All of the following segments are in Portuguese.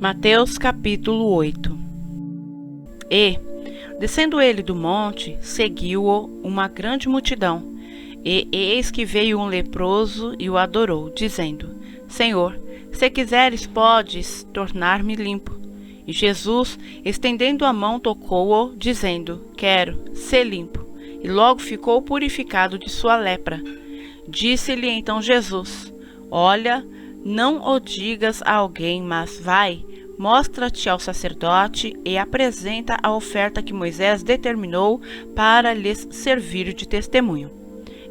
Mateus capítulo 8. E, descendo ele do monte, seguiu-o uma grande multidão. E eis que veio um leproso e o adorou, dizendo: Senhor, se quiseres, podes tornar-me limpo. E Jesus, estendendo a mão, tocou-o, dizendo: Quero, sê limpo. E logo ficou purificado de sua lepra. Disse-lhe então Jesus: Olha, não o digas a alguém, mas vai, mostra-te ao sacerdote e apresenta a oferta que Moisés determinou para lhes servir de testemunho.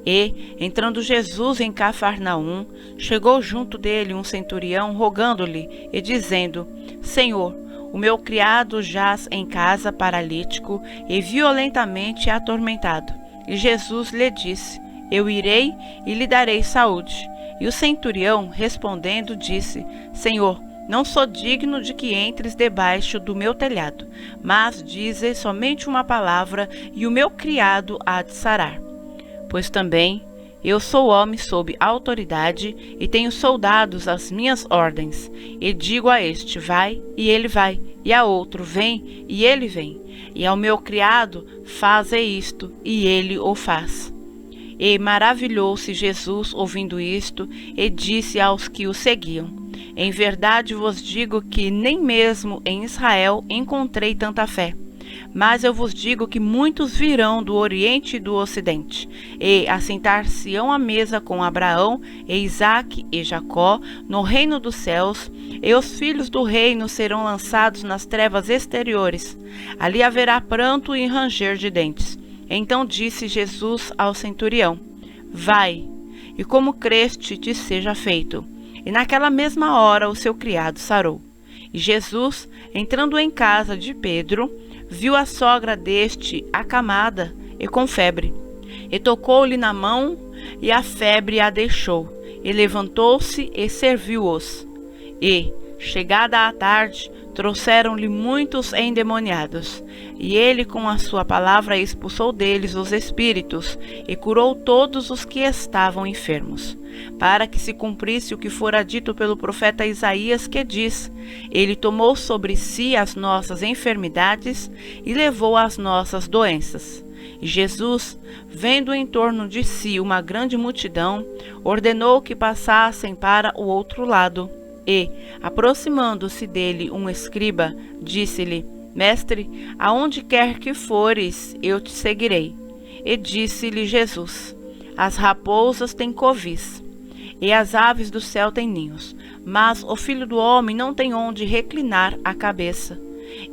E, entrando Jesus em Cafarnaum, chegou junto dele um centurião, rogando-lhe e dizendo: Senhor, o meu criado jaz em casa paralítico e violentamente atormentado. E Jesus lhe disse: Eu irei e lhe darei saúde. E o centurião, respondendo, disse: Senhor, não sou digno de que entres debaixo do meu telhado, mas dize somente uma palavra, e o meu criado há de sarar. Pois também eu sou homem sob autoridade, e tenho soldados às minhas ordens. E digo a este: vai, e ele vai, e a outro: vem, e ele vem. E ao meu criado: faze isto, e ele o faz. E maravilhou-se Jesus ouvindo isto, e disse aos que o seguiam: Em verdade vos digo que nem mesmo em Israel encontrei tanta fé. Mas eu vos digo que muitos virão do Oriente e do Ocidente, e assentar-se-ão à mesa com Abraão, e Isaque e Jacó, no reino dos céus, e os filhos do reino serão lançados nas trevas exteriores. Ali haverá pranto e ranger de dentes. Então disse Jesus ao centurião: Vai, e como creste te seja feito. E naquela mesma hora o seu criado sarou. E Jesus, entrando em casa de Pedro, viu a sogra deste acamada e com febre. E tocou-lhe na mão, e a febre a deixou. E levantou-se e serviu-os. E, chegada a tarde, trouxeram-lhe muitos endemoniados, e ele com a sua palavra expulsou deles os espíritos, e curou todos os que estavam enfermos, para que se cumprisse o que fora dito pelo profeta Isaías, que diz: Ele tomou sobre si as nossas enfermidades e levou as nossas doenças. E Jesus, vendo em torno de si uma grande multidão, ordenou que passassem para o outro lado. E, aproximando-se dele um escriba, disse-lhe: Mestre, aonde quer que fores, eu te seguirei. E disse-lhe Jesus: As raposas têm covis, e as aves do céu têm ninhos, mas o Filho do homem não tem onde reclinar a cabeça.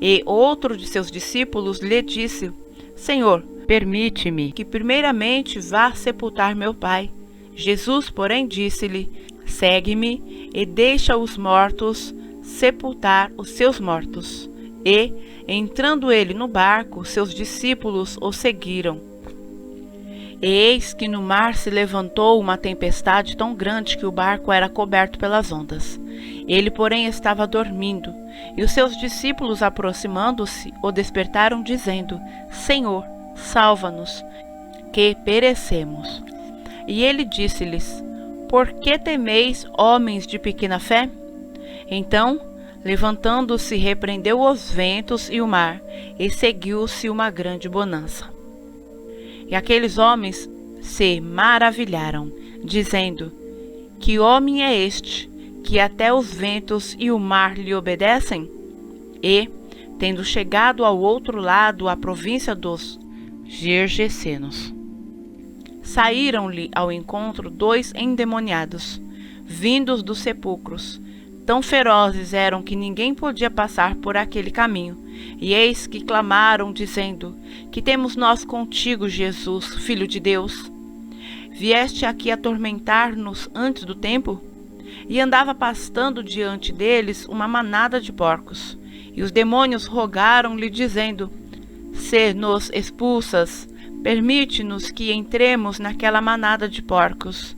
E outro de seus discípulos lhe disse: Senhor, permite-me que primeiramente vá sepultar meu pai. Jesus, porém, disse-lhe: Segue-me e deixa os mortos sepultar os seus mortos. E, entrando ele no barco, seus discípulos o seguiram. E eis que no mar se levantou uma tempestade tão grande que o barco era coberto pelas ondas. Ele, porém, estava dormindo. E os seus discípulos, aproximando-se, o despertaram, dizendo: Senhor, salva-nos, que perecemos. E ele disse-lhes: Por que temeis, homens de pequena fé? Então, levantando-se, repreendeu os ventos e o mar, e seguiu-se uma grande bonança. E aqueles homens se maravilharam, dizendo: Que homem é este, que até os ventos e o mar lhe obedecem? E, tendo chegado ao outro lado, à província dos Gergesenos, saíram-lhe ao encontro 2 endemoniados, vindos dos sepulcros. Tão ferozes eram que ninguém podia passar por aquele caminho. E eis que clamaram, dizendo: Que temos nós contigo, Jesus, Filho de Deus? Vieste aqui atormentar-nos antes do tempo? E andava pastando diante deles uma manada de porcos. E os demônios rogaram-lhe, dizendo: Se nos expulsas, permite-nos que entremos naquela manada de porcos.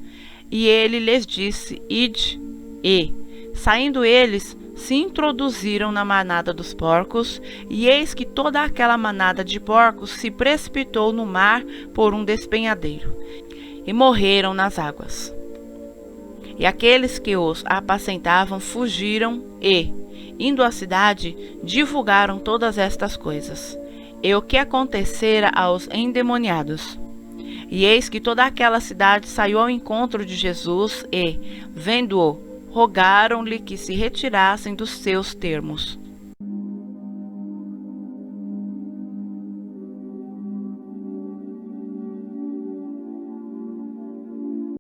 E ele lhes disse: Ide. E, saindo eles, se introduziram na manada dos porcos, e eis que toda aquela manada de porcos se precipitou no mar por um despenhadeiro, e morreram nas águas. E aqueles que os apacentavam fugiram e, Indo à cidade, divulgaram todas estas coisas, e o que acontecera aos endemoniados. E eis que toda aquela cidade saiu ao encontro de Jesus e, vendo-o, rogaram-lhe que se retirassem dos seus termos.